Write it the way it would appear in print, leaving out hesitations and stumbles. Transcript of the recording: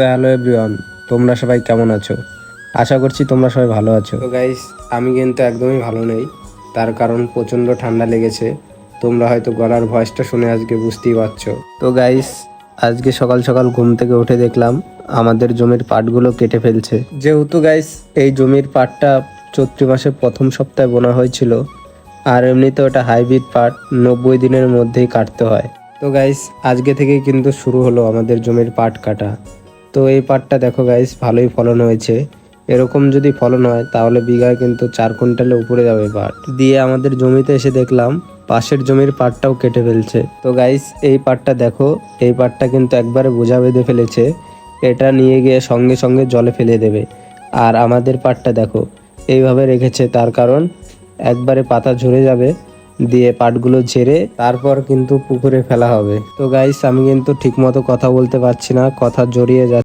Hello everyone, তোমরা সবাই কেমন আছো? আশা করছি তোমরা সবাই ভালো আছো। তো গাইস, আমি কিন্তু একদমই ভালো নেই, তার কারণ প্রচণ্ড ঠান্ডা লেগেছে। তোমরা হয়তো গলার ভয়েসটা শুনে আজকে বুঝতেই পারছো। তো গাইস, আজকে সকাল সকাল ঘুম থেকে উঠে দেখলাম আমাদের জমির পাটগুলো কেটে ফেলছে। যেহেতু গাইস এই জমির পাটটা চৈত্র মাসের প্রথম সপ্তাহে বোনা হয়েছিল, আর এমনিতে ওটা হাইব্রিড পাট, 90 দিনের মধ্যেই কাটতে হয়। তো গাইস, আজকে থেকেই কিন্তু শুরু হলো আমাদের জমির পাট কাটা। তো এই পাটটা দেখো গাইস, ভালোই ফলন হয়েছে। এরকম যদি ফলন হয় তাহলে বিঘায় কিন্তু 4 কুইন্টালের উপরে যাবে পাট। দিয়ে আমাদের জমিতে এসে দেখলাম পাশের জমির পাটটাও কেটে ফেলছে। তো গাইস, এই পাটটা দেখো, এই পাটটা কিন্তু একবারে বোঝা বেঁধে ফেলেছে। এটা নিয়ে গিয়ে সঙ্গে সঙ্গে জলে ফেলে দেবে। আর আমাদের পাটটা দেখো, এইভাবে রেখেছে, তার কারণ একবারে পাতা ঝরে যাবে, দিয়ে পাটগুলো ঝেড়ে তারপর কিন্তু পুকুরে ফেলা হবে। তো গাইস, আমি কিন্তু ঠিকমতো কথা বলতে পারছি না, কথা জড়িয়ে যাচ্ছে।